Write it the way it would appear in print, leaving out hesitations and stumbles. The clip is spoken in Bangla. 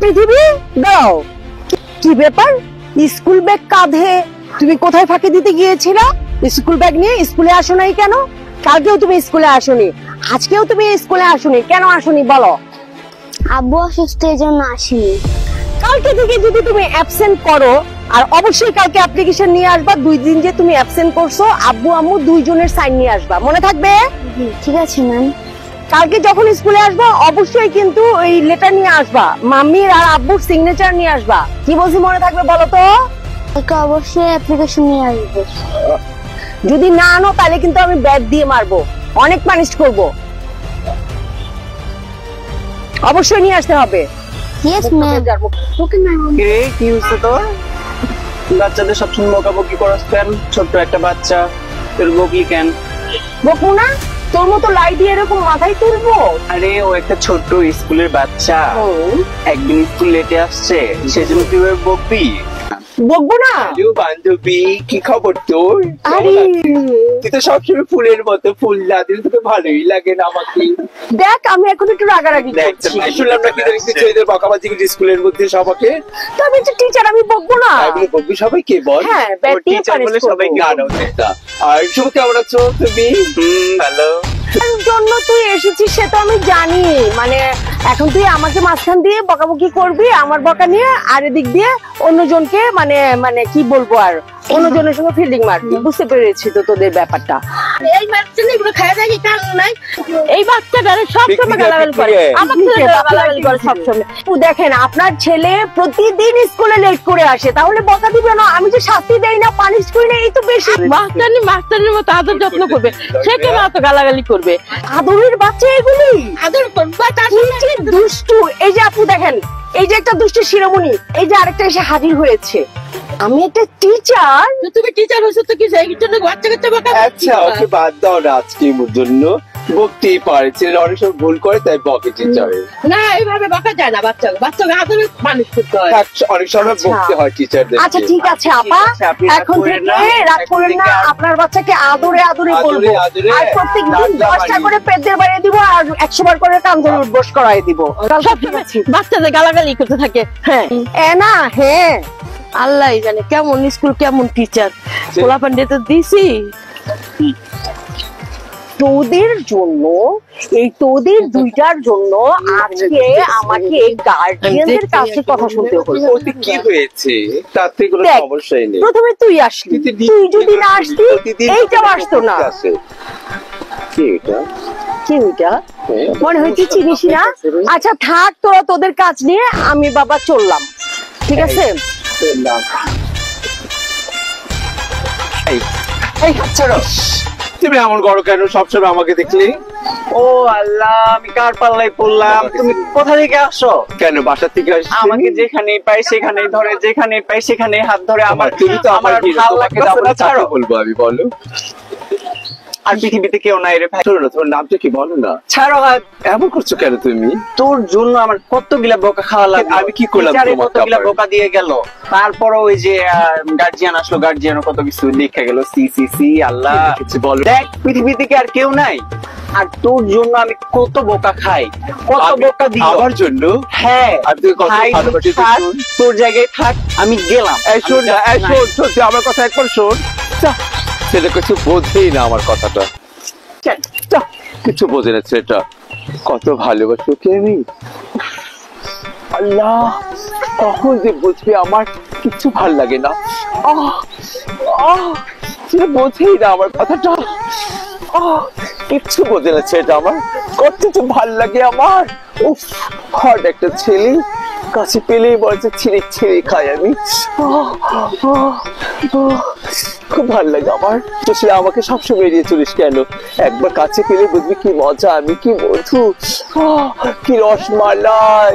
পৃথিবী দাও। কি ব্যাপার, স্কুল ব্যাগ কাঁধে তুমি কোথায় ফাঁকি দিতে গিয়েছিলা? স্কুল ব্যাগ নিয়ে স্কুলে আসো নাই কেন? কালকেও তুমি স্কুলে আসোনি, আজকেও তুমি স্কুলে আসোনি, কেন আসোনি বলো? আব্বু অসুস্থ, এই জন্য আসিনি। কালকে থেকে যদি তুমি অ্যাবসেন্ট করো, আর অবশ্যই কালকে অ্যাপ্লিকেশন নিয়ে আসবা, 2 দিন যে তুমি অ্যাবসেন্ট করছো আব্বু আম্মু 2 জনের সাইন নিয়ে আসবা, মনে থাকবে? ঠিক আছে ম্যাম। কালকে যখন স্কুলে আসবা অবশ্যই কিন্তু ওই লেটার নিয়ে আসবা, মাম্মির আর আব্বুর সিগনেচার নিয়ে আসবা। কি বলছি মনে থাকবে বলো তো? কালকে অবশ্যই অ্যাপ্লিকেশন নিয়ে আসবো। যদি না আনো তাহলে কিন্তু আমি ব্যাট দিয়ে মারবো, অনেক পানিশ করব। অবশ্যই নিয়ে আসতে হবে। Yes ma'am. Okay ma'am. কি হয়েছে তোর? বাচ্চাদের সবসময় বকাবকি করস কেন? ছোট্ট একটা বাচ্চা, তোর বকলি কেন? বকবো না, তোর মতো লাই দিয়ে এরকম মাথায় তুলবো? আরে ও একটা ছোট্ট স্কুলের বাচ্চা, একদিন স্কুল লেটে আসছে, সেজন্য তুই ওর বকবি? বকবো না। বান্ধবী, কি খবর তোর? তুই তো সবসময় ফুলের মতো, ফুল না দিলে তোকে ভালোই লাগে না আমাকে। দেখ আমি এখন একটু রাগারাগি করছি। শুনলাম না কি বকাবাজি স্কুলের মধ্যে সবাইকে। তো আমি যে টিচার, আমি বকবো না। বকবি সবাইকে বল। হ্যাঁ, ব্যাট দিয়ে পানিশ করব। সবাইকে আনো সেটা। আর শুভ কেমন আছো তুমি? ভালো। জন্য তুই এসেছিস সে তো আমি জানি, মানে এখন তুই আমাকে মাঝখান দিয়ে বকাবকি করবি আমার বকা নিয়ে, আর এদিক দিয়ে অন্যজনকে মানে মানে কি বলবো, আর অন্যজনের সঙ্গে ফিল্ডিং মারবি। বুঝতে পেরেছি তো তোদের ব্যাপারটা। এই বাচ্চাটা এগুলো খায় দেখি কারণ নাই, এই বাচ্চাটা সবসময় গালাগাল করে, আমাকে গালাগাল করে সবসময়। দেখেন আপনার ছেলে প্রতিদিন স্কুলে লেট করে আসে, তাহলে বকা দিবে না? আমি যে শাস্তি দেই না, পানিশ করি না, এই তো বেশি। মাস্টারের মতো আদর যত্ন করবে, সে কেন এত গালাগালি করবে? আদরের বাচ্চা এগুলি, আদর দুষ্টু। এই যে আপু দেখেন, এই যে একটা দুষ্ট শিরোমণি, এই যে আরেকটা এসে হাজির হয়েছে। আমি একটা টিচার। তুমি টিচার হয়েছো তো কি এই জন্য বাচ্চা কাচ্চা বকা? আচ্ছা ওকে বাদ দাও না, আজকে জন্য বকতেই পারে, ছেলে অনেক সময় ভুল করে তাই বকে টিচারে। না এইভাবে বকা যায় না, বাচ্চাকে আদরে মানুষ করতে হয়, অনেক সময় বকতে হয় টিচারদের। আচ্ছা ঠিক আছে আপা, এখন থেকে রাগ করেন না, আপনার বাচ্চাকে আদরে আদরে বলবো, আর প্রত্যেকদিন 10টা করে পেটদের বাড়িয়ে দিব, আর 100 বার করে কান ধরে উঠবস করাই দিব। বাচ্চাদের গালাগালি করতে থাকে। হ্যাঁ না, হ্যাঁ আল্লাহ জানে কেমন স্কুল কেমন টিচার। পোলা পান্ডে তো দিছি তোদের জন্য, এই তোদের দুইটার জন্য আজকে আমাকে গার্ডিয়ানদের কাছে কথা শুনতে হলো। ওতে কি হয়েছে? তাতে কোনো সমস্যাই নেই। প্রথমে তুই আসলি, তুই যদি না আসতি এইটাও আসতো না। কি এটা? কি এটা? মনে হয় তুই চিনিস না। আচ্ছা থাক তোরা তোদের কাজ নিয়ে, আমি বাবা চললাম, ঠিক আছে? তুমি এমন করো কেন সবসময় আমাকে দেখলি? ও আল্লাহ, আমি কার পাল্লায় পড়লাম? তুমি কোথা থেকে আসো? কেন বাসা থেকে আসছি? আমাকে যেখানে পাই সেখানে ধরে, যেখানে পাই সেখানে হাত ধরে। আমার তুমি তো আমার ভালো লাগে না, ছাড়ো। বলবো আমি, বলো। আর পৃথিবীতে কেউ নাই রে ভাই। শোনো, তোমার নামটা কি বলো না? ছাড়ো হাত। এমন করছো কেন তুমি? তোর জন্য আমার কতগুলা বোকা খাওয়া লাগে। আমি কি করলাম? কতগুলা বোকা দিয়ে গেল, তারপর ওই যে গার্জিয়ান আসলো, গার্জিয়ান কত কিছু দেখে গেল। সি সি সি আল্লাহ, বলো। দেখ পৃথিবীতে কি আর কেউ নাই? আর তোর জন্য আমি কত বোকা খাই, কত বোকা দিই আমার জন্য। হ্যাঁ, তোর জায়গায় থাক, আমি গেলাম। শোন না, শোন, তুই আমার কথা একবার শোন। ছেলে কিছু বোঝেই না আমার কথাটা, কিছু বোঝে না ছেলেটা। কত ভালোবাসি ওকে আমি। আল্লাহ, কখন যে বুঝবি আমার কিছু ভাল লাগে না। ছেলে বোঝেই না আমার কথাটা, কিচ্ছু বোঝে না ছেলেটা আমার, কত যে ভাল লাগে আমার। উফ, হট একটা ছেলে কাছে পেলেই বলছে ছিঁড়ে ছিঁড়ে খাই আমি। খুব ভালো লাগে আমার। তো সে আমাকে সবসময় এড়িয়ে চলিস কেন? একবার কাছে পেলে বুঝবি কি মজা, আমি কি বধু, কি রসমালাই।